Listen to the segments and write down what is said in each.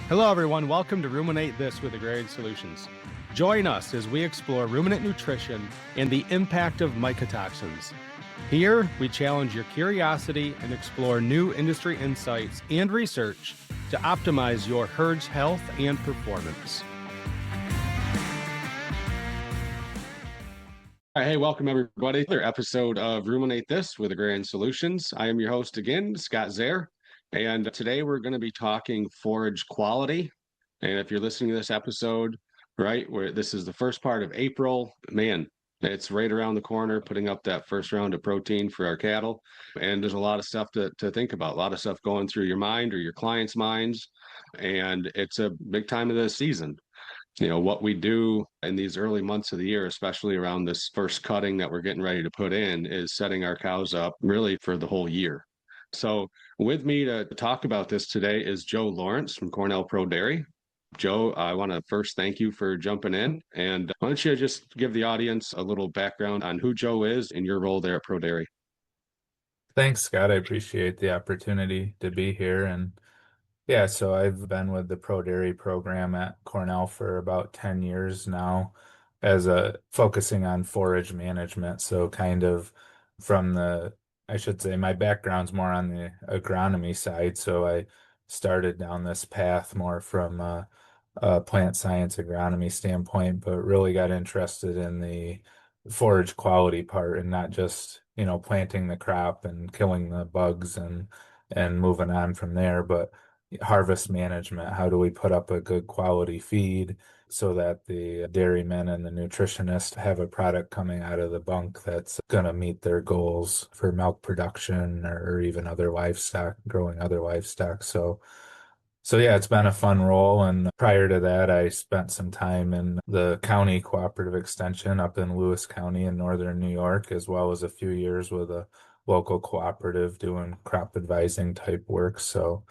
Hello, everyone. Welcome to Ruminate This with Agrarian Solutions. Join us as we explore ruminant nutrition and the impact of mycotoxins. Here, we challenge your curiosity and explore new industry insights and research to optimize your herd's health and performance. All right, hey, welcome everybody to another episode of Ruminate This with Agrarian Solutions. I am your host again, Scott Zaire. And today we're going to be talking forage quality. And if you're listening to this episode, right, where this is the first part of April, man, it's right around the corner, putting up that first round of protein for our cattle. And there's a lot of stuff to think about, a lot of stuff going through your mind or your clients' minds. And it's a big time of the season. You know, what we do in these early months of the year, especially around this first cutting that we're getting ready to put in, is setting our cows up really for the whole year. So with me to talk about this today is Joe Lawrence from Cornell Pro-Dairy. Joe, I want to first thank you for jumping in. And why don't you just give the audience a little background on who Joe is and your role there at Pro-Dairy? Thanks, Scott. I appreciate the opportunity to be here. And yeah, so I've been with the Pro-Dairy program at Cornell for about 10 years now as a focusing on forage management. So kind of from I should say my background's more on the agronomy side. So I started down this path more from a plant science agronomy standpoint, but really got interested in the forage quality part and not just, planting the crop and killing the bugs and moving on from there, but harvest management. How do we put up a good quality feed so that the dairymen and the nutritionists have a product coming out of the bunk that's going to meet their goals for milk production or even other livestock, growing other livestock. So yeah, it's been a fun role. And prior to that, I spent some time in the county cooperative extension up in Lewis County in northern New York, as well as a few years with a local cooperative doing crop advising type work. So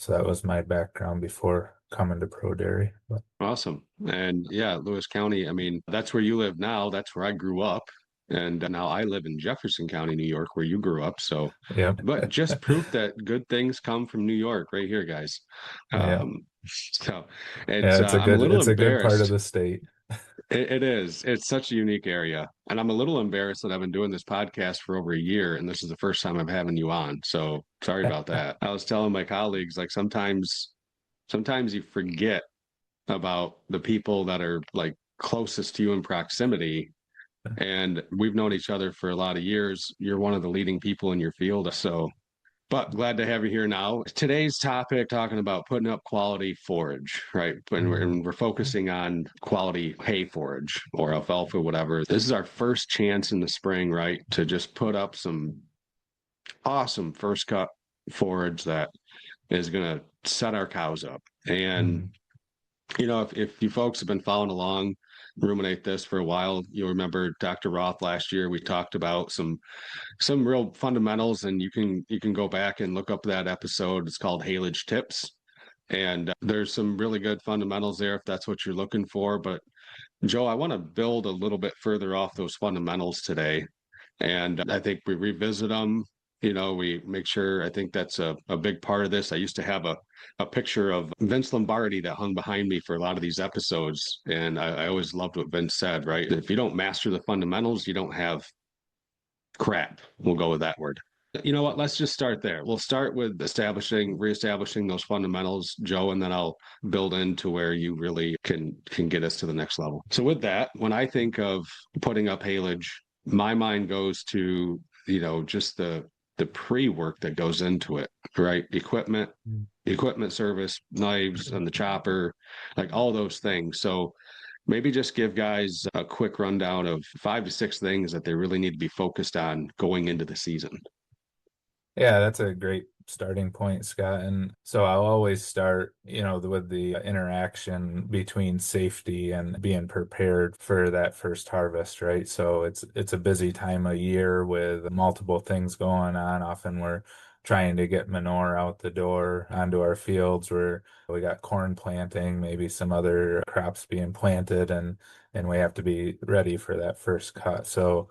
that was my background before coming to Pro-Dairy. Awesome. And yeah, Lewis County, I mean, that's where you live now. That's where I grew up. And now I live in Jefferson County, New York, where you grew up. So, Yeah. but just proof that good things come from New York right here, guys. Yeah. So Yeah, I'm a little it's a good part of embarrassed. the state. It is. It's such a unique area. And I'm a little embarrassed that I've been doing this podcast for over a year and this is the first time I'm having you on. So sorry about that. I was telling my colleagues, like sometimes you forget about the people that are like closest to you in proximity. And we've known each other for a lot of years. You're one of the leading people in your field. So, but glad to have you here now. Today's topic, talking about putting up quality forage, right? And we're focusing on quality hay forage or alfalfa, whatever. This is our first chance in the spring, right? To just put up some awesome first cut forage that is going to set our cows up. And Mhm. if you folks have been following along, ruminate this for a while, you'll remember Dr. Roth last year. We talked about some real fundamentals, and you can go back and look up that episode. It's called Haylage Tips, and there's some really good fundamentals there if that's what you're looking for. But Joe, I want to build a little bit further off those fundamentals today, and I think we revisit them. We make sure, I think that's a big part of this. I used to have a picture of Vince Lombardi that hung behind me for a lot of these episodes. And I always loved what Vince said, right? If you don't master the fundamentals, you don't have crap. We'll go with that word. You know what? Let's just start there. We'll start with reestablishing those fundamentals, Joe, and then I'll build into where you really can get us to the next level. So with that, when I think of putting up haylage, my mind goes to, just the pre-work that goes into it, right? Equipment service, knives and the chopper, like all those things. So maybe just give guys a quick rundown of 5 to 6 things that they really need to be focused on going into the season. Yeah, that's a great starting point, Scott. And so I'll always start, with the interaction between safety and being prepared for that first harvest, right? So it's a busy time of year with multiple things going on. Often we're trying to get manure out the door onto our fields where we got corn planting, maybe some other crops being planted, and we have to be ready for that first cut. So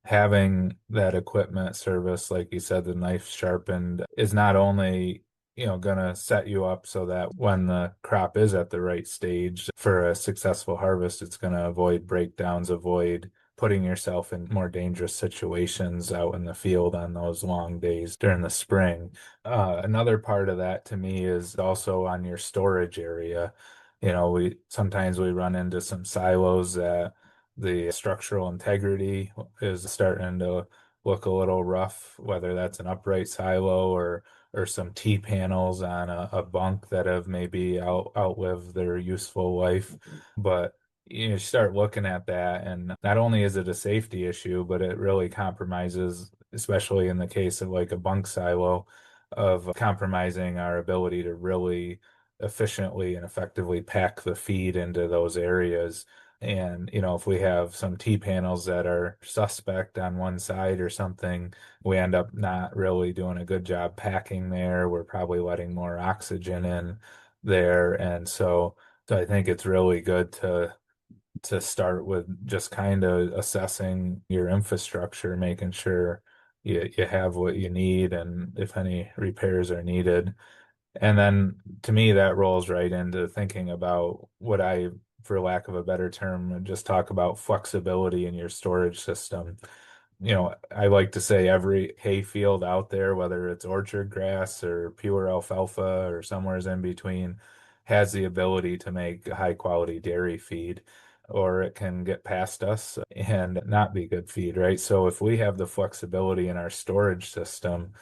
having that equipment service, like you said, the knife sharpened is not only gonna set you up so that when the crop is at the right stage for a successful harvest, it's gonna avoid breakdowns, avoid putting yourself in more dangerous situations out in the field on those long days during the spring. Another part of that to me is also on your storage area. We sometimes we run into some silos that the structural integrity is starting to look a little rough, whether that's an upright silo or some T panels on a bunk that have maybe outlived their useful life. But you start looking at that, and not only is it a safety issue, but it really compromises, especially in the case of like a bunk silo, of compromising our ability to really efficiently and effectively pack the feed into those areas. And, if we have some T panels that are suspect on one side or something, we end up not really doing a good job packing there. We're probably letting more oxygen in there. And so I think it's really good to start with just kind of assessing your infrastructure, making sure you have what you need and if any repairs are needed. And then to me, that rolls right into thinking about what I, for lack of a better term, just talk about flexibility in your storage system. I like to say every hay field out there, whether it's orchard grass or pure alfalfa or somewhere's in between, has the ability to make high quality dairy feed, or it can get past us and not be good feed, right? So if we have the flexibility in our storage system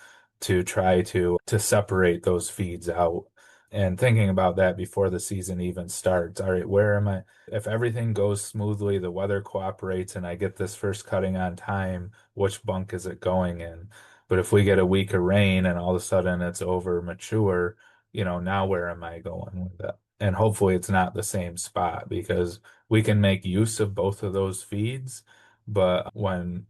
to try to separate those feeds out and thinking about that before the season even starts. All right, where am I? If everything goes smoothly, the weather cooperates, and I get this first cutting on time, which bunk is it going in? But if we get a week of rain and all of a sudden it's over mature, now where am I going with it? And hopefully it's not the same spot because we can make use of both of those feeds. But when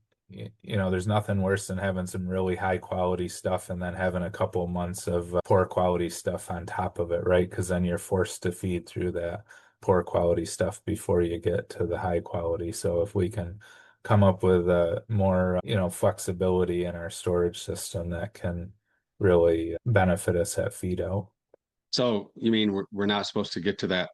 there's nothing worse than having some really high quality stuff and then having a couple months of poor quality stuff on top of it, right? Because then you're forced to feed through that poor quality stuff before you get to the high quality. So if we can come up with more, flexibility in our storage system that can really benefit us at feed out. So you mean we're not supposed to get to that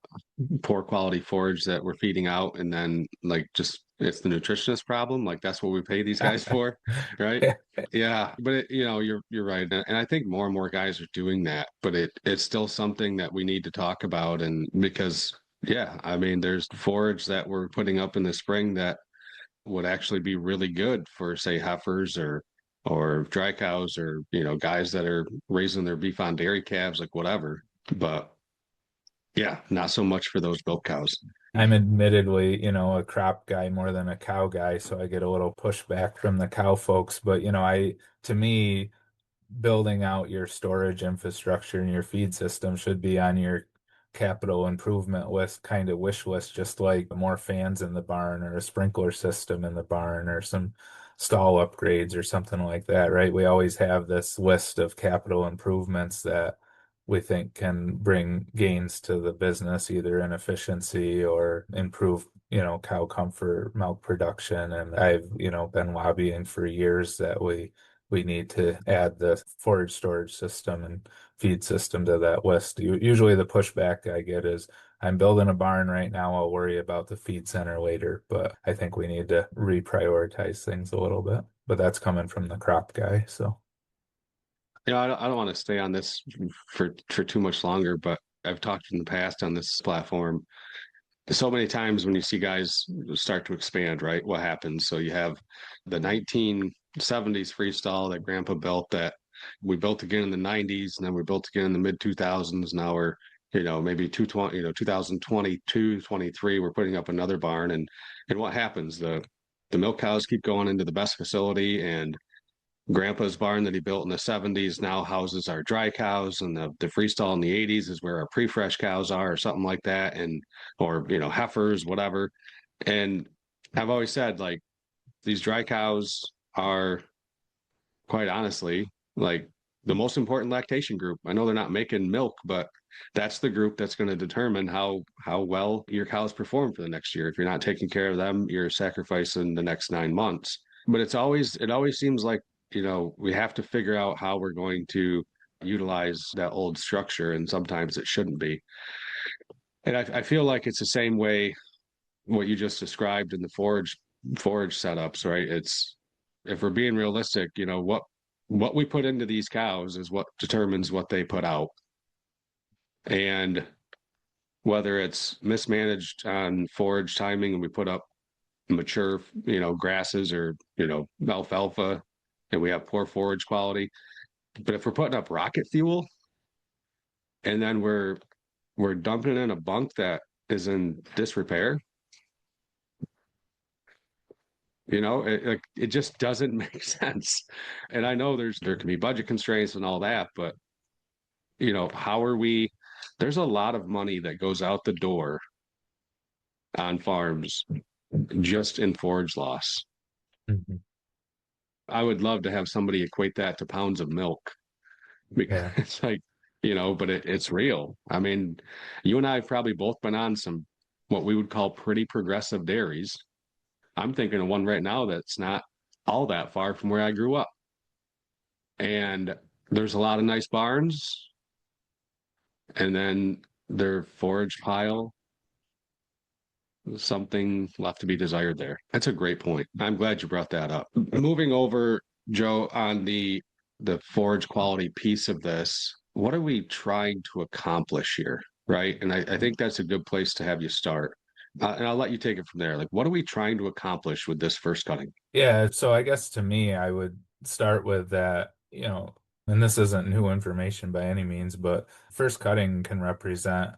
poor quality forage that we're feeding out and then like just it's the nutritionist problem? Like that's what we pay these guys for, right? Yeah, but you're right. And I think more and more guys are doing that, but it's still something that we need to talk about and because yeah, I mean there's forage that we're putting up in the spring that would actually be really good for say heifers or dry cows or guys that are raising their beef on dairy calves like whatever but yeah, not so much for those milk cows. I'm admittedly, a crop guy more than a cow guy, so I get a little pushback from the cow folks. But, to me, building out your storage infrastructure and your feed system should be on your capital improvement list, kind of wish list, just like more fans in the barn or a sprinkler system in the barn or some stall upgrades or something like that, right? We always have this list of capital improvements that we think can bring gains to the business, either in efficiency or improve, cow comfort, milk production. And I've, been lobbying for years that we need to add the forage storage system and feed system to that list. Usually the pushback I get is I'm building a barn right now. I'll worry about the feed center later, but I think we need to reprioritize things a little bit. But that's coming from the crop guy. So I don't want to stay on this for too much longer, but I've talked in the past on this platform so many times when you see guys start to expand, right? What happens? So you have the 1970s freestyle that grandpa built that we built again in the 90s and then we built again in the mid 2000s. Now we're, maybe 220, 2022, 23, we're putting up another barn and what happens? The milk cows keep going into the best facility and grandpa's barn that he built in the 70s now houses our dry cows and the freestall in the 80s is where our pre-fresh cows are or something like that and or heifers whatever and I've always said like these dry cows are quite honestly like the most important lactation group. I know they're not making milk but that's the group that's going to determine how well your cows perform for the next year. If you're not taking care of them you're sacrificing the next 9 months. But it always seems like we have to figure out how we're going to utilize that old structure, and sometimes it shouldn't be. And I feel like it's the same way what you just described in the forage setups, right? It's if we're being realistic, what we put into these cows is what determines what they put out. And whether it's mismanaged on forage timing and we put up mature, grasses or, alfalfa and we have poor forage quality. But if we're putting up rocket fuel and then we're dumping it in a bunk that is in disrepair, it just doesn't make sense. And I know there can be budget constraints and all that, but how are we? There's a lot of money that goes out the door on farms just in forage loss. Mhm. I would love to have somebody equate that to pounds of milk because Yeah. it's like, but it's real. I mean, you and I have probably both been on some what we would call pretty progressive dairies. I'm thinking of one right now that's not all that far from where I grew up. And there's a lot of nice barns, and then their forage pile, something left to be desired there. That's a great point. I'm glad you brought that up. Moving over, Joe, on the forage quality piece of this, what are we trying to accomplish here? Right. And I think that's a good place to have you start. And I'll let you take it from there. Like, what are we trying to accomplish with this first cutting? Yeah, so I guess to me, I would start with that, and this isn't new information by any means, but first cutting can represent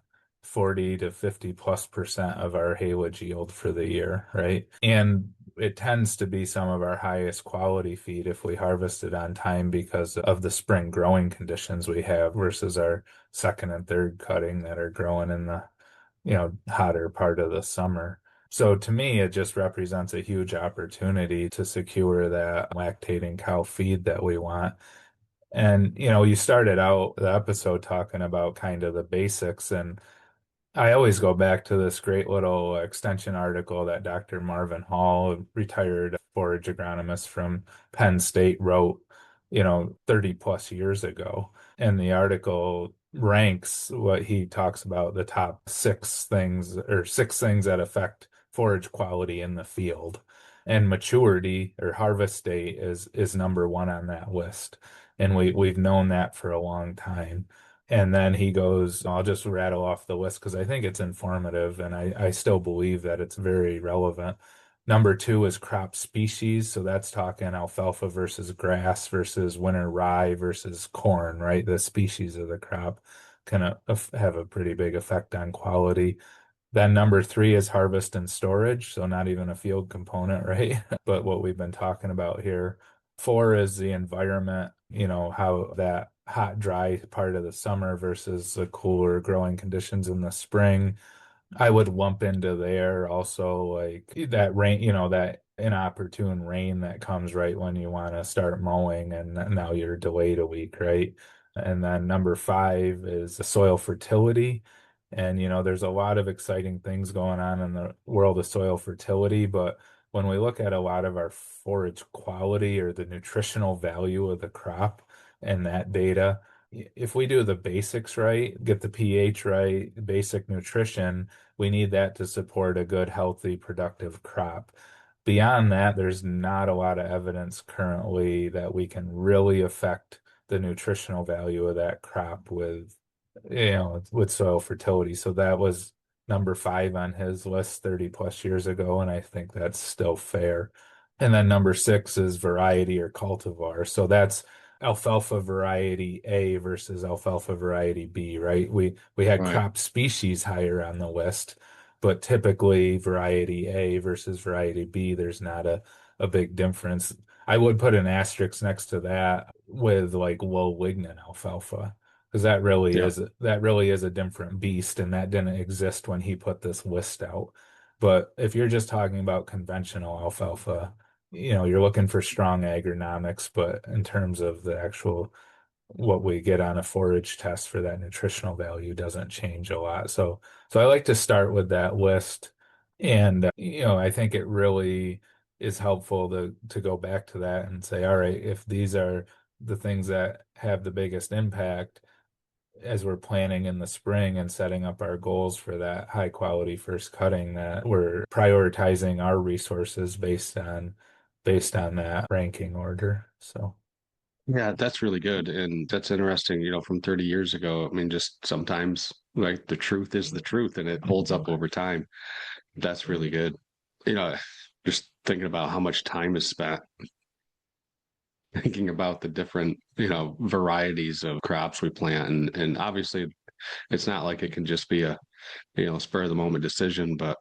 40 to 50+% of our haylage yield for the year, right? And it tends to be some of our highest quality feed if we harvest it on time because of the spring growing conditions we have versus our second and third cutting that are growing in the, hotter part of the summer. So to me, it just represents a huge opportunity to secure that lactating cow feed that we want. And, you started out the episode talking about kind of the basics, and I always go back to this great little extension article that Dr. Marvin Hall, a retired forage agronomist from Penn State, wrote, 30 plus years ago. And the article ranks what he talks about the top six things that affect forage quality in the field. And maturity or harvest date is number one on that list. And we've known that for a long time. And then he goes, I'll just rattle off the list because I think it's informative and I still believe that it's very relevant. Number two is crop species. So that's talking alfalfa versus grass versus winter rye versus corn, right? The species of the crop can have a pretty big effect on quality. Then number three is harvest and storage. So not even a field component, right? But what we've been talking about here. Four is the environment, how that hot, dry part of the summer versus the cooler growing conditions in the spring. I would lump into there also like that rain, that inopportune rain that comes right when you want to start mowing and now you're delayed a week, right? And then number five is the soil fertility. And, there's a lot of exciting things going on in the world of soil fertility, but when we look at a lot of our forage quality or the nutritional value of the crop and that data, if we do the basics right, get the pH right, basic nutrition, we need that to support a good, healthy, productive crop. Beyond that, there's not a lot of evidence currently that we can really affect the nutritional value of that crop with soil fertility. So that was number five on his list 30 plus years ago, and I think that's still fair. And then number six is variety or cultivar. So that's alfalfa variety A versus alfalfa variety B, right? We had Right. crop species higher on the list, but typically variety A versus variety B, there's not a big difference. I would put an asterisk next to that with like low lignin alfalfa because Yeah. that really is a different beast, and that didn't exist when he put this list out. But if you're just talking about conventional alfalfa, you're looking for strong agronomics, but in terms of the actual what we get on a forage test for that nutritional value doesn't change a lot. So I like to start with that list, and I think it really is helpful to go back to that and say, all right, if these are the things that have the biggest impact as we're planning in the spring and setting up our goals for that high quality first cutting, that we're prioritizing our resources based on that ranking order. So Yeah, that's really good. And that's interesting, from 30 years ago. I mean, just sometimes like the truth is the truth and it holds up over time. That's really good. You know, just thinking about how much time is spent thinking about the different, varieties of crops we plant. And obviously it's not like it can just be a, spur of the moment decision, but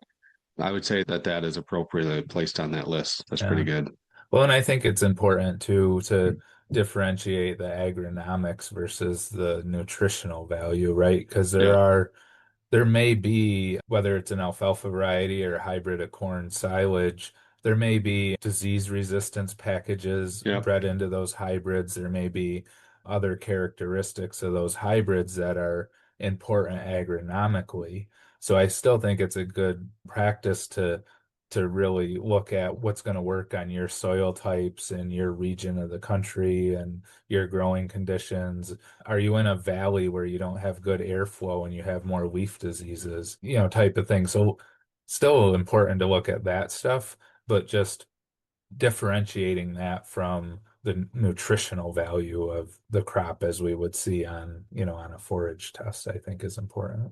I would say that that is appropriately placed on that list. That's pretty yeah. good. Well, and I think it's important too to differentiate the agronomics versus the nutritional value, right? Because Yeah. there may be, whether it's an alfalfa variety or a hybrid of corn silage, there may be disease resistance packages Yep. bred into those hybrids. There may be other characteristics of those hybrids that are important agronomically. So I still think it's a good practice to really look at what's going to work on your soil types and your region of the country and your growing conditions. Are you in a valley where you don't have good airflow and you have more leaf diseases, type of thing? So still important to look at that stuff, but just differentiating that from the nutritional value of the crop as we would see on a forage test, I think is important.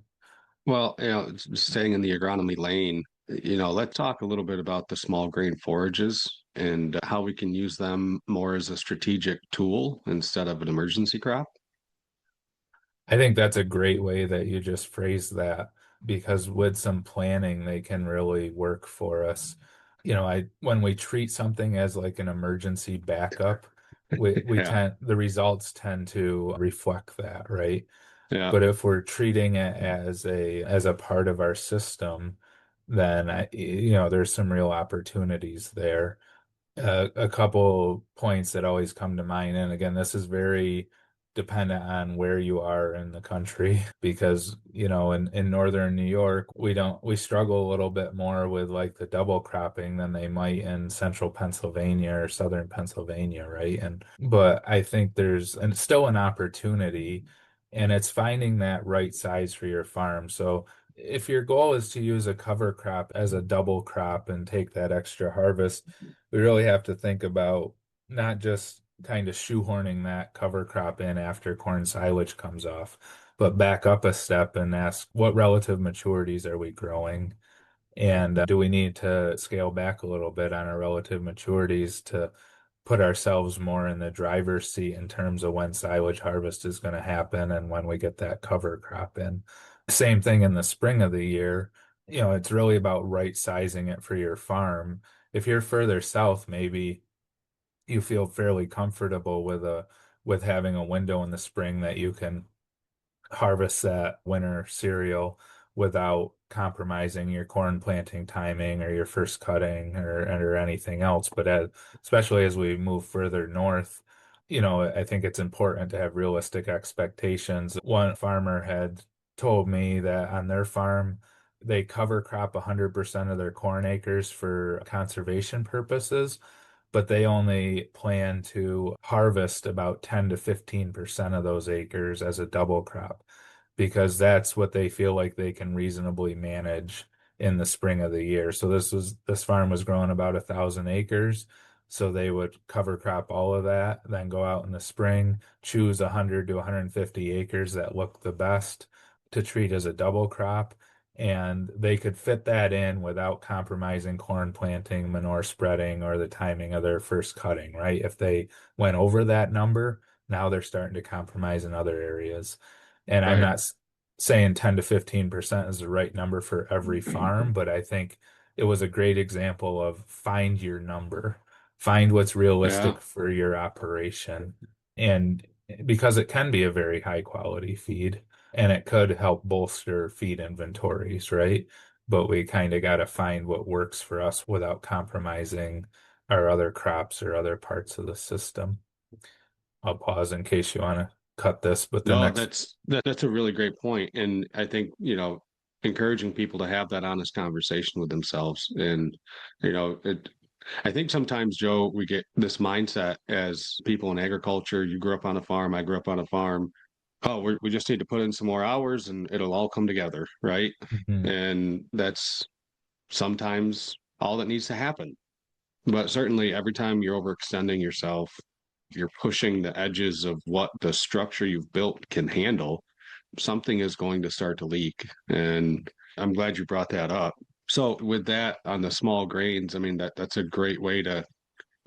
Well, staying in the agronomy lane, let's talk a little bit about the small grain forages and how we can use them more as a strategic tool instead of an emergency crop. I think that's a great way that you just phrased that because with some planning, they can really work for us. When we treat something as like an emergency backup, we Yeah. tend the results tend to reflect that, right? Yeah. But if we're treating it as a part of our system, then there's some real opportunities there. A couple points that always come to mind, and again, this is very dependent on where you are in the country, because in northern New York, we struggle a little bit more with like the double cropping than they might in central Pennsylvania or southern Pennsylvania, right? And but I think there's and still an opportunity, and it's finding that right size for your farm. So if your goal is to use a cover crop as a double crop and take that extra harvest, we really have to think about not just kind of shoehorning that cover crop in after corn silage comes off, but back up a step and ask what relative maturities are we growing? And do we need to scale back a little bit on our relative maturities to put ourselves more in the driver's seat in terms of when silage harvest is going to happen and when we get that cover crop in? Same thing in the spring of the year. It's really about right sizing it for your farm. If you're further south, maybe you feel fairly comfortable with having a window in the spring that you can harvest that winter cereal without compromising your corn planting timing or your first cutting or anything else. But especially as we move further north, I think it's important to have realistic expectations. One farmer had told me that on their farm, they cover crop 100% of their corn acres for conservation purposes, but they only plan to harvest about 10 to 15% of those acres as a double crop because that's what they feel like they can reasonably manage in the spring of the year. So this farm was growing about 1,000 acres. So they would cover crop all of that, then go out in the spring, choose 100 to 150 acres that look the best to treat as a double crop, and they could fit that in without compromising corn planting, manure spreading, or the timing of their first cutting, right? If they went over that number, now they're starting to compromise in other areas. And I'm Right. not saying 10 to 15% is the right number for every farm, but I think it was a great example of find your number, find what's Yeah. realistic for your operation. And because it can be a very high quality feed and it could help bolster feed inventories, right? But we kind of got to find what works for us without compromising our other crops or other parts of the system. I'll pause in case you want to cut this, but the No, next, that's a really great point. And I think, encouraging people to have that honest conversation with themselves. And, it I think sometimes, Joe, we get this mindset as people in agriculture. You grew up on a farm, I grew up on a farm. Oh, we just need to put in some more hours and it'll all come together, right? Mhm. And that's sometimes all that needs to happen. But certainly, every time you're overextending yourself, you're pushing the edges of what the structure you've built can handle, something is going to start to leak. And I'm glad you brought that up. So with that on the small grains, I mean that's a great way to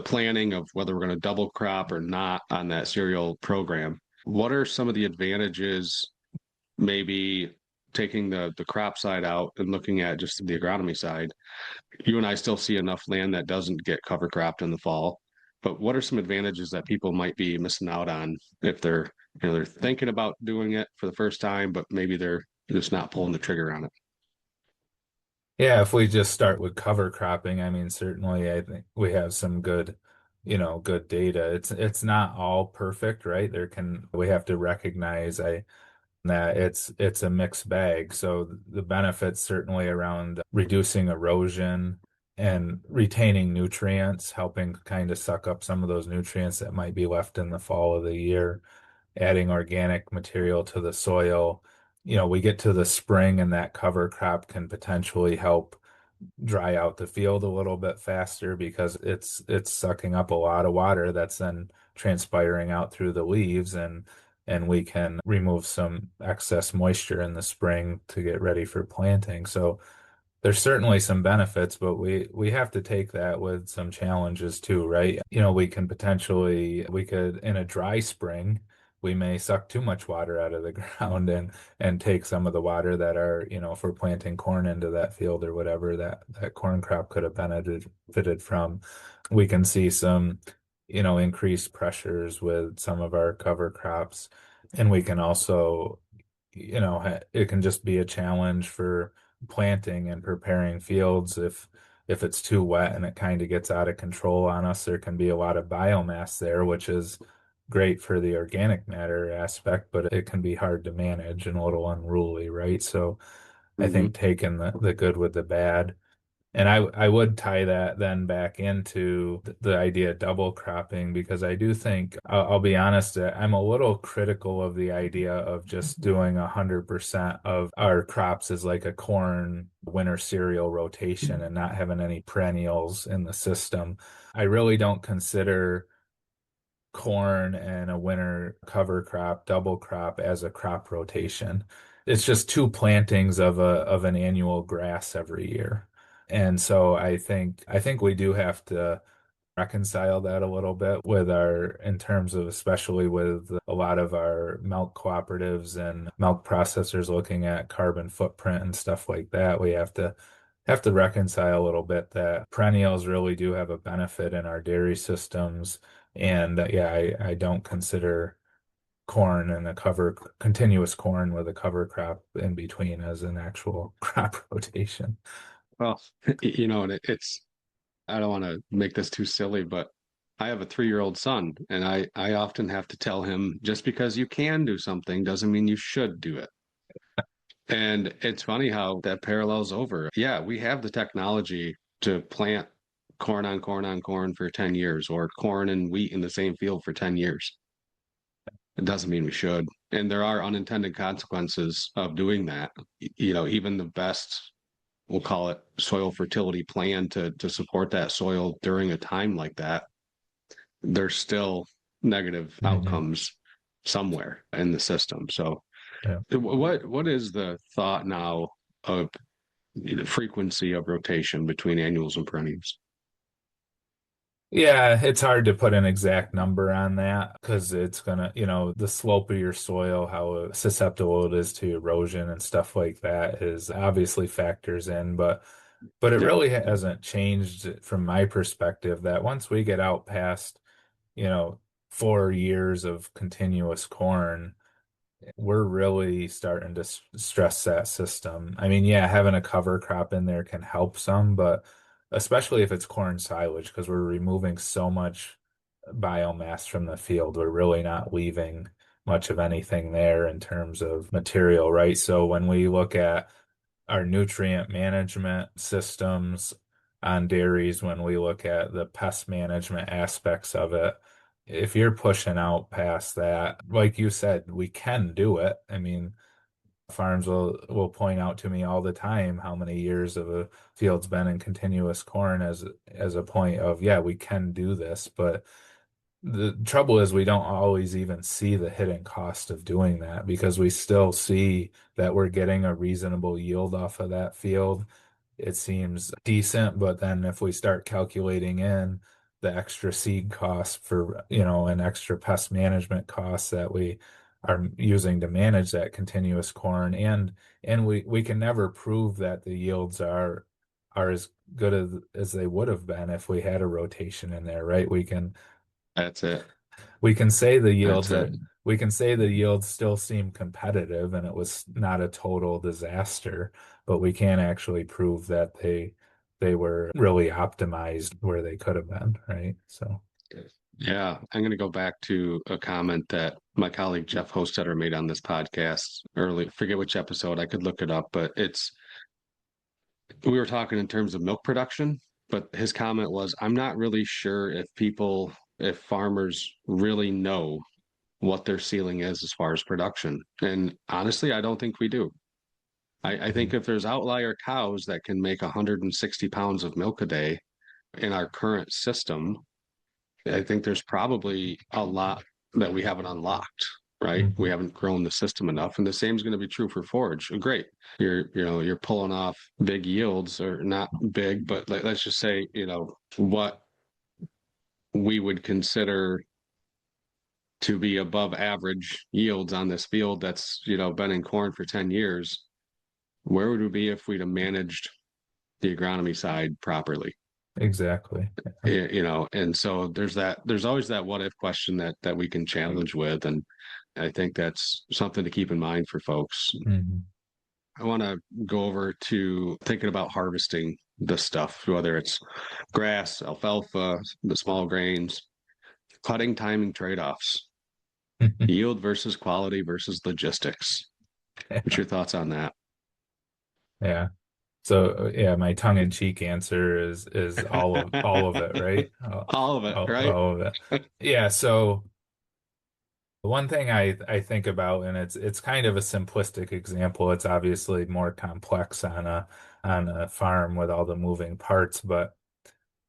planning of whether we're going to double crop or not on that cereal program. What are some of the advantages, maybe taking the crop side out and looking at just the agronomy side? You and I still see enough land that doesn't get cover cropped in the fall. But what are some advantages that people might be missing out on if they're thinking about doing it for the first time, but maybe they're just not pulling the trigger on it? Yeah, if we just start with cover cropping, I mean, certainly I think we have some good, good data. It's not all perfect, right? We have to recognize that it's a mixed bag. So the benefits certainly around reducing erosion and retaining nutrients, helping kind of suck up some of those nutrients that might be left in the fall of the year, adding organic material to the soil. We get to the spring and that cover crop can potentially help dry out the field a little bit faster because it's sucking up a lot of water that's then transpiring out through the leaves, and we can remove some excess moisture in the spring to get ready for planting. So there's certainly some benefits, but we have to take that with some challenges too, right? We could in a dry spring, we may suck too much water out of the ground and take some of the water that if we're planting corn into that field or whatever, that corn crop could have benefited from. We can see some, increased pressures with some of our cover crops. And we can also, it can just be a challenge for planting and preparing fields. If it's too wet and it kind of gets out of control on us, there can be a lot of biomass there, which is great for the organic matter aspect, but it can be hard to manage and a little unruly, right? So I Mm-hmm. think taking the good with the bad. And I would tie that then back into the idea of double cropping because I do think, I'll be honest, I'm a little critical of the idea of just doing 100% of our crops as like a corn winter cereal rotation and not having any perennials in the system. I really don't consider corn and a winter cover crop, double crop as a crop rotation. It's just two plantings of an annual grass every year. And so I think we do have to reconcile that a little bit in terms of especially with a lot of our milk cooperatives and milk processors looking at carbon footprint and stuff like that. We have to reconcile a little bit that perennials really do have a benefit in our dairy systems. And yeah, I don't consider corn and continuous corn with a cover crop in between as an actual crop rotation. Well, and it's I don't want to make this too silly, but I have a 3-year-old son, and I often have to tell him just because you can do something doesn't mean you should do it. And it's funny how that parallels over. Yeah, we have the technology to plant corn on corn on corn for 10 years or corn and wheat in the same field for 10 years. It doesn't mean we should. And there are unintended consequences of doing that. Even the best, we'll call it soil fertility plan to support that soil during a time like that, there's still negative Mhm. outcomes somewhere in the system. So Yeah. what is the thought now of the frequency of rotation between annuals and perennials? Yeah, it's hard to put an exact number on that because it's gonna, the slope of your soil, how susceptible it is to erosion and stuff like that is obviously factors in, but it Yeah. really hasn't changed from my perspective that once we get out past, you know, 4 years of continuous corn, we're really starting to stress that system. I mean, yeah, having a cover crop in there can help some, but especially if it's corn silage, because we're removing so much biomass from the field, we're really not leaving much of anything there in terms of material, right? So when we look at our nutrient management systems, on dairies when we look at the pest management aspects of it. If you're pushing out past that, like you said, we can do it. I mean, farms will point out to me all the time how many years of a field's been in continuous corn as a point of, yeah, we can do this, but the trouble is we don't always even see the hidden cost of doing that because we still see that we're getting a reasonable yield off of that field. It seems decent, but then if we start calculating in the extra seed costs for, and extra pest management costs that we are using to manage that continuous corn, and we can never prove that the yields are as good as they would have been if we had a rotation in there, right? That's it. We can say the That's yields it. we can say the yields still seem competitive and it was not a total disaster, but we can't actually prove that they were really optimized where they could have been, right? So, Yeah, I'm going to go back to a comment that my colleague Jeff Hostetter made on this podcast early. Forget which episode, I could look it up, but we were talking in terms of milk production, but his comment was, I'm not really sure if farmers really know what their ceiling is as far as production. And honestly, I don't think we do. I think mhm, if there's outlier cows that can make 160 pounds of milk a day in our current system, I think there's probably a lot that we haven't unlocked, right? We mhm, haven't grown the system enough. And the same is going to be true for forage. Great. You're pulling off big yields, or not big, but let's just say, what we would consider to be above average yields on this field that's, been in corn for 10 years. Where would we be if we'd have managed the agronomy side properly? exactly. Yeah. And so there's always that what if question that we can challenge with. And I think that's something to keep in mind for folks. Mhm. I want to go over to thinking about harvesting this stuff, whether it's grass, alfalfa, the small grains, cutting timing trade-offs, yield versus quality versus logistics. What's your thoughts on that? Yeah. So yeah, my tongue-in-cheek answer is all of it, right? All of it, right? All of it. Yeah, so one thing I think about, and it's kind of a simplistic example. It's obviously more complex on a farm with all the moving parts, but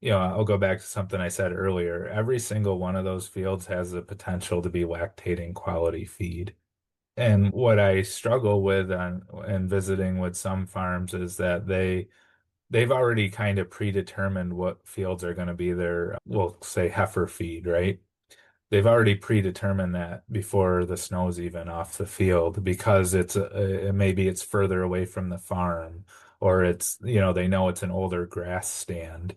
I'll go back to something I said earlier. Every single one of those fields has the potential to be lactating quality feed. And what I struggle with on and visiting with some farms is that they've already kind of predetermined what fields are going to be their, we'll say heifer feed, right? They've already predetermined that before the snow's even off the field because maybe it's further away from the farm or they know it's an older grass stand.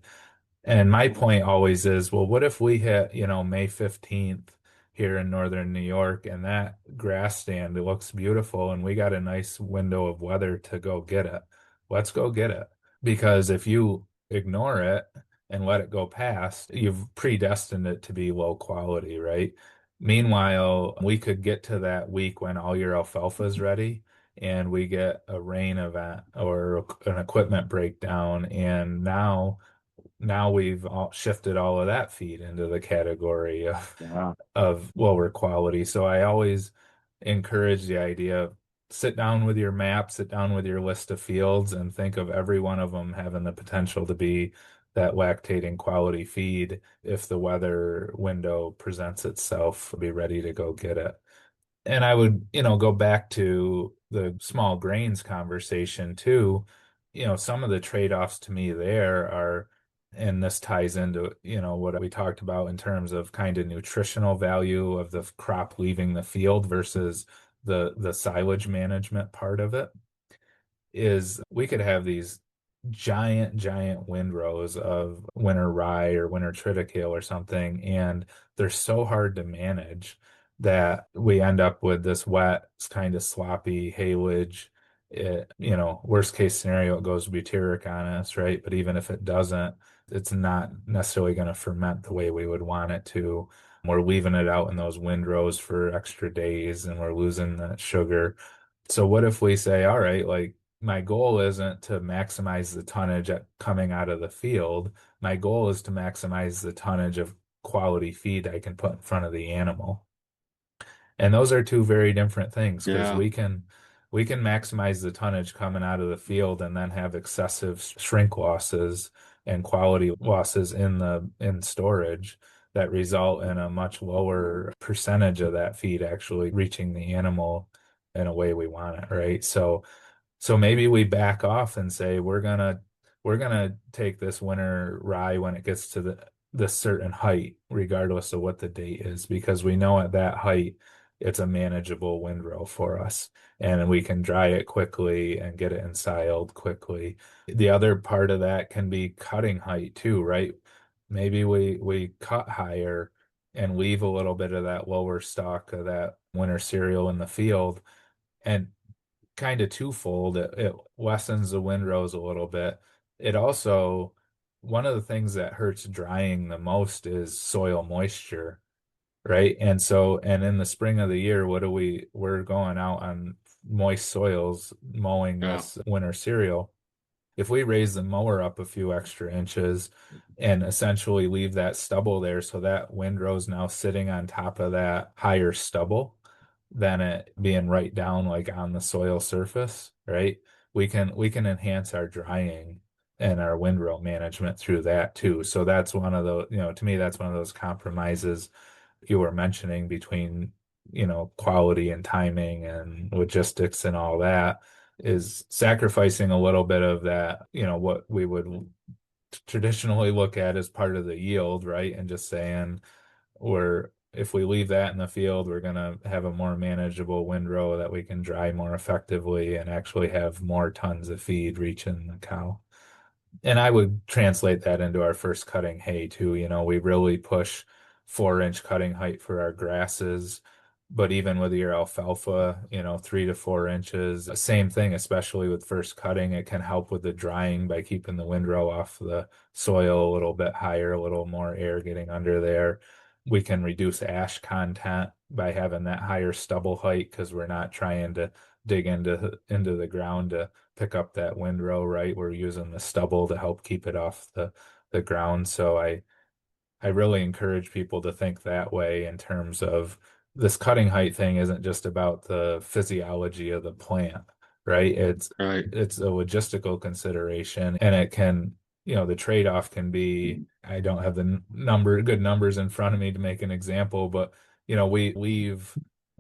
And my point always is, well, what if we hit, May 15th here in northern New York and that grass stand, it looks beautiful and we got a nice window of weather to go get it. Let's go get it. Because if you ignore it and let it go past, you've predestined it to be low quality, right? Meanwhile, we could get to that week when all your alfalfa is ready and we get a rain event or an equipment breakdown and now we've shifted all of that feed into the category Yeah. of lower quality. So I always encourage the idea of sit down with your map, sit down with your list of fields, and think of every one of them having the potential to be that lactating quality feed if the weather window presents itself, be ready to go get it. And I would, go back to the small grains conversation too. Some of the trade-offs to me there are, and this ties into, what we talked about in terms of kind of nutritional value of the crop leaving the field versus the silage management part of it is we could have these giant windrows of winter rye or winter triticale or something, and they're so hard to manage that we end up with this wet, kind of sloppy haylage. Worst case scenario, it goes butyric on us, right? But even if it doesn't, it's not necessarily going to ferment the way we would want it to. We're leaving it out in those windrows for extra days and we're losing that sugar. So what if we say, all right, like my goal isn't to maximize the tonnage coming out of the field. My goal is to maximize the tonnage of quality feed I can put in front of the animal. And those are two very different things because Yeah. we can maximize the tonnage coming out of the field and then have excessive shrink losses and quality losses in storage that result in a much lower percentage of that feed actually reaching the animal in a way we want it, right? So maybe we back off and say we're gonna take this winter rye when it gets to the certain height, regardless of what the date is, because we know at that height it's a manageable windrow for us, and we can dry it quickly and get it ensiled quickly. The other part of that can be cutting height too, right? Maybe we cut higher and leave a little bit of that lower stock of that winter cereal in the field. And kind of twofold. It lessens the windrows a little bit. It also, one of the things that hurts drying the most is soil moisture, right? And in the spring of the year, we're going out on moist soils mowing Yeah. this winter cereal. If we raise the mower up a few extra inches and essentially leave that stubble there so that windrow's now sitting on top of that higher stubble than it being right down like on the soil surface, right? We can enhance our drying and our windrow management through that too. So that's one of those, to me, that's one of those compromises you were mentioning between, quality and timing and logistics and all that is sacrificing a little bit of that, what we would traditionally look at as part of the yield, right? And just saying, if we leave that in the field, we're going to have a more manageable windrow that we can dry more effectively and actually have more tons of feed reaching the cow. And I would translate that into our first cutting hay too. We really push 4-inch cutting height for our grasses. But even with your alfalfa, 3 to 4 inches, same thing, especially with first cutting, it can help with the drying by keeping the windrow off the soil a little bit higher, a little more air getting under there. We can reduce ash content by having that higher stubble height because we're not trying to dig into the ground to pick up that windrow, right? We're using the stubble to help keep it off the ground. So I really encourage people to think that way in terms of this cutting height thing isn't just about the physiology of the plant, right? It's Right. it's a logistical consideration and it can, the trade-off can be, I don't have the good numbers in front of me to make an example, but we leave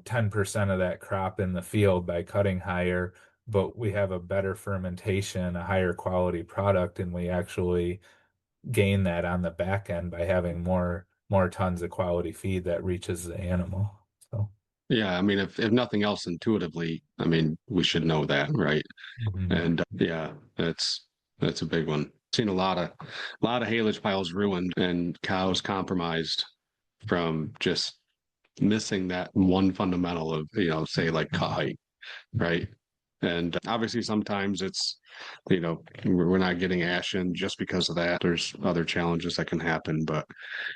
10% of that crop in the field by cutting higher, but we have a better fermentation, a higher quality product, and we actually gain that on the back end by having more tons of quality feed that reaches the animal. So, Yeah. I mean, if nothing else intuitively, I mean, we should know that, right? mhm. And yeah, that's a big one. Seen a lot of haylage piles ruined and cows compromised from just missing that one fundamental of, say like cut height, right? And obviously sometimes it's, we're not getting ash in just because of that. There's other challenges that can happen, but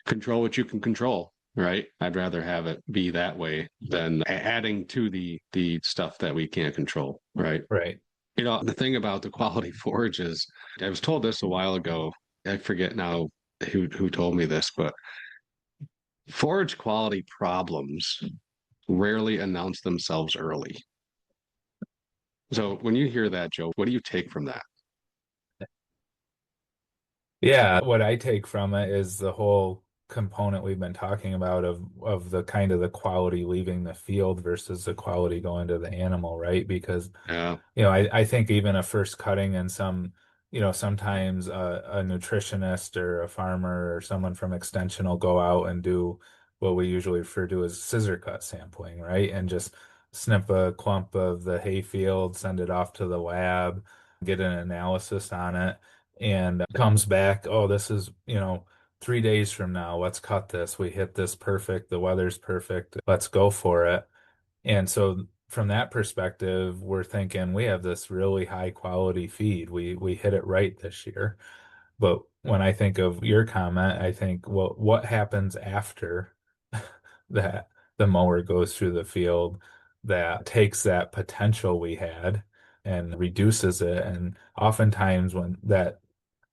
control what you can control, right? I'd rather have it be that way than adding to the stuff that we can't control, right? Right. The thing about the quality forage is, I was told this a while ago. I forget now who told me this, but forage quality problems rarely announce themselves early. So when you hear that, Joe, what do you take from that? Yeah, what I take from it is the whole component we've been talking about of the kind of the quality leaving the field versus the quality going to the animal, right? Because Yeah, I think even a first cutting and sometimes a nutritionist or a farmer or someone from extension will go out and do what we usually refer to as scissor cut sampling, right? And just snip a clump of the hay field, send it off to the lab, get an analysis on it, and comes back, oh, this is, 3 days from now, let's cut this. We hit this perfect. The weather's perfect. Let's go for it. And so from that perspective, we're thinking we have this really high quality feed. We hit it right this year. But when I think of your comment, I think, well, what happens after that the mower goes through the field that takes that potential we had and reduces it. And oftentimes when that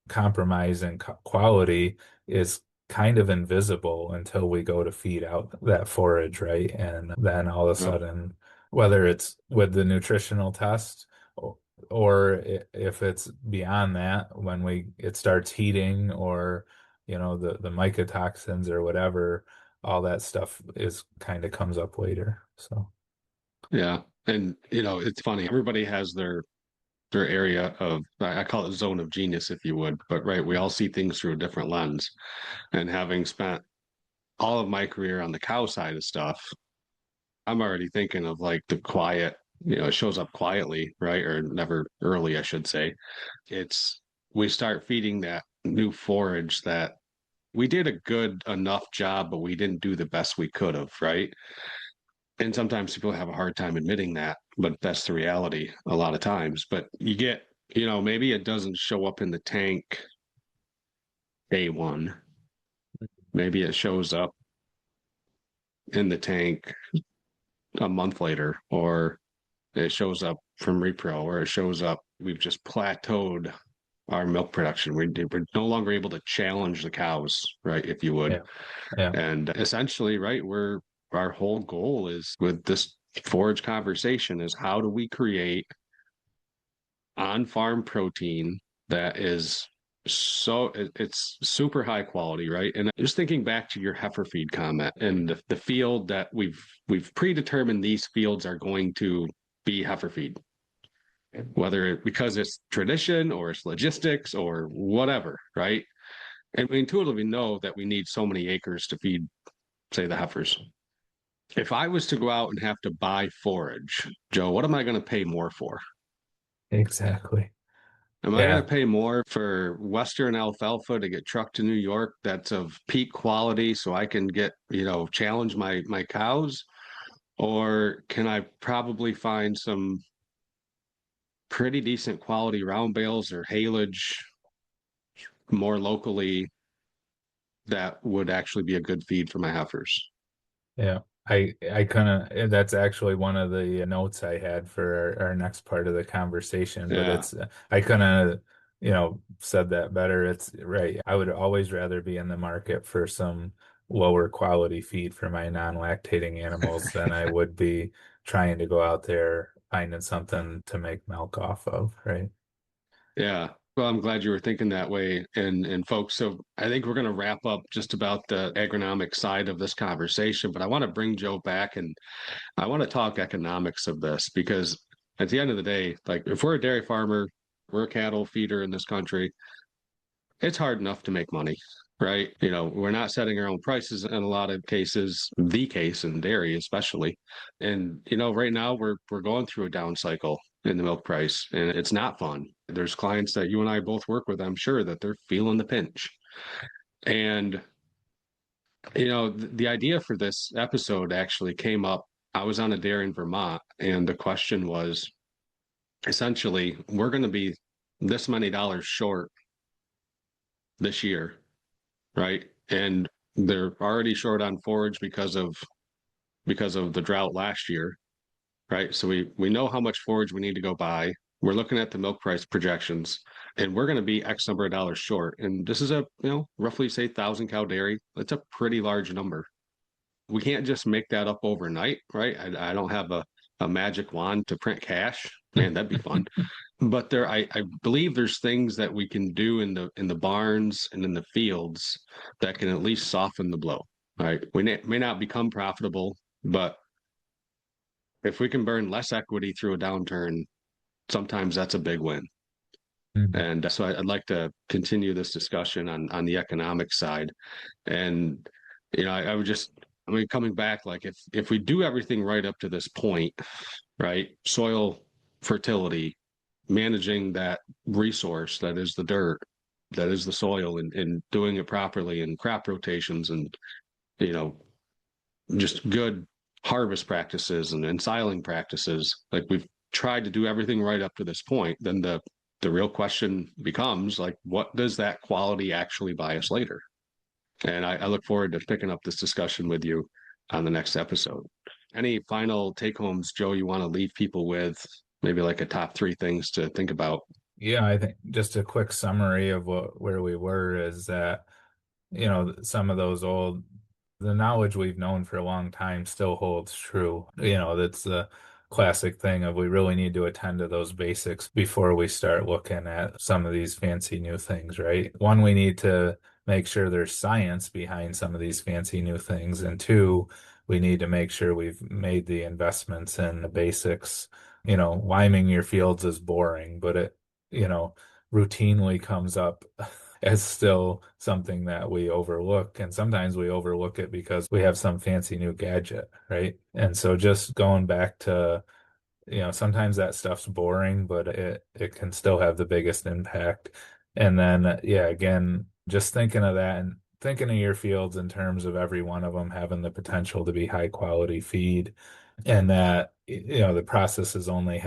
compromise in quality is kind of invisible until we go to feed out that forage, right? And then all of a Yep. sudden, whether it's with the nutritional test or if it's beyond that, when it starts heating or the mycotoxins or whatever, all that stuff is kind of comes up later. So Yeah. And it's funny. Everybody has their area of, I call it zone of genius, if you would, but right, we all see things through a different lens. And having spent all of my career on the cow side of stuff, I'm already thinking of like the quiet, it shows up quietly, right? Or never early, I should say. It's we start feeding that new forage that we did a good enough job, but we didn't do the best we could have, right? And sometimes people have a hard time admitting that, but that's the reality a lot of times. But you get, maybe it doesn't show up in the tank day one. Maybe it shows up in the tank a month later, or it shows up from repro, or it shows up, we've just plateaued our milk production. We're no longer able to challenge the cows, right? If you would. yeah, yeah, And essentially, right, our whole goal is with this forage conversation is how do we create on-farm protein that is it's super high quality, right? And just thinking back to your heifer feed comment and the field that we've predetermined these fields are going to be heifer feed, whether because it's tradition or it's logistics or whatever, right? And we intuitively know that we need so many acres to feed, say, the heifers. If I was to go out and have to buy forage, Joe, what am I going to pay more for? exactly. Am I going to Yeah. pay more for Western alfalfa to get trucked to New York that's of peak quality so I can get, challenge my cows? Or can I probably find some pretty decent quality round bales or haylage more locally that would actually be a good feed for my heifers? Yeah, I kind of that's actually one of the notes I had for our next part of the conversation, but Yeah. it's I kind of said that better. It's right. I would always rather be in the market for some lower quality feed for my non-lactating animals than I would be trying to go out there finding something to make milk off of, right? Yeah. Well, I'm glad you were thinking that way. And folks, so I think we're going to wrap up just about the agronomic side of this conversation, but I want to bring Joe back and I want to talk economics of this because at the end of the day, like if we're a dairy farmer, we're a cattle feeder in this country, it's hard enough to make money, right? We're not setting our own prices in a lot of cases, the case in dairy especially. And right now we're going through a down cycle in the milk price and it's not fun. There's clients that you and I both work with, I'm sure that they're feeling the pinch. And the idea for this episode actually came up. I was on a dairy in Vermont and the question was essentially we're going to be this many dollars short this year, right? And they're already short on forage because of the drought last year, right? So we know how much forage we need to go buy. We're looking at the milk price projections, and we're going to be X number of dollars short. And this is a roughly say 1,000 cow dairy. That's a pretty large number. We can't just make that up overnight, right? I don't have a magic wand to print cash. Man, that'd be fun. But I believe there's things that we can do in the barns and in the fields that can at least soften the blow. Right? We may not become profitable, but if we can burn less equity through a downturn, sometimes that's a big win. Mhm. And so I'd like to continue this discussion on the economic side. And I would just, I mean, coming back, like if we do everything right up to this point, right? Soil fertility, managing that resource that is the dirt, that is the soil, and doing it properly, and crop rotations, and you know, just good harvest practices and siling practices. Like we've tried to do everything right up to this point. Then the real question becomes like, what does that quality actually buy us later? And I look forward to picking up this discussion with you on the next episode. Any final take homes, Joe, you want to leave people with maybe like a top three things to think about. Yeah, I think just a quick summary of where we were is that, some of the knowledge we've known for a long time still holds true. That's the classic thing of we really need to attend to those basics before we start looking at some of these fancy new things, right? One, we need to make sure there's science behind some of these fancy new things. And two, we need to make sure we've made the investments in the basics. Liming your fields is boring, but you know, routinely comes up as still something that we overlook. And sometimes we overlook it because we have some fancy new gadget, right? And so just going back to, sometimes that stuff's boring, but it can still have the biggest impact. And then, yeah, again, just thinking of that and thinking of your fields in terms of every one of them having the potential to be high quality feed, and that, the process is only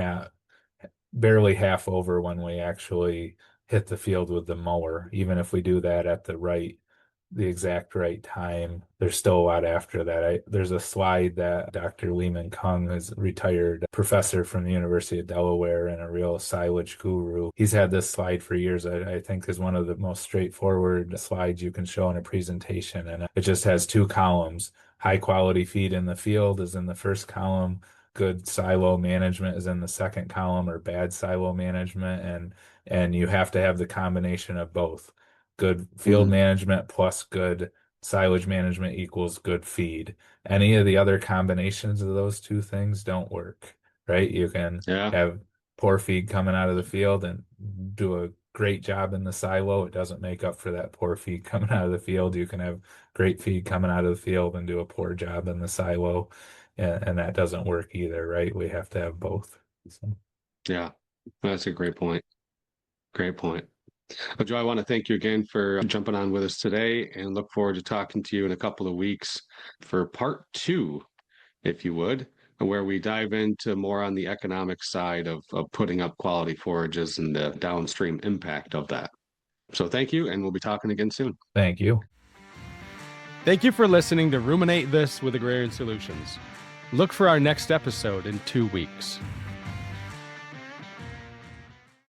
barely half over when we actually hit the field with the mower. Even if we do that at the exact right time, there's still a lot after that. There's a slide that Dr. Lehman Kung is retired professor from the University of Delaware and a real silage guru. He's had this slide for years. I think is one of the most straightforward slides you can show in a presentation. And it just has two columns. High quality feed in the field is in the first column. Good silo management is in the second column, or bad silo management. And you have to have the combination of both. Good field Mm, management plus good silage management equals good feed. Any of the other combinations of those two things don't work, right? You can yeah, have poor feed coming out of the field and do a great job in the silo. It doesn't make up for that poor feed coming out of the field. You can have great feed coming out of the field and do a poor job in the silo. And that doesn't work either, right? We have to have both. So. yeah. That's a great point. Great point. Well, Joe, I want to thank you again for jumping on with us today and look forward to talking to you in a couple of weeks for part two, if you would, where we dive into more on the economic side of putting up quality forages and the downstream impact of that. So thank you, and we'll be talking again soon. Thank you. Thank you for listening to Ruminate This with Agrarian Solutions. Look for our next episode in 2 weeks.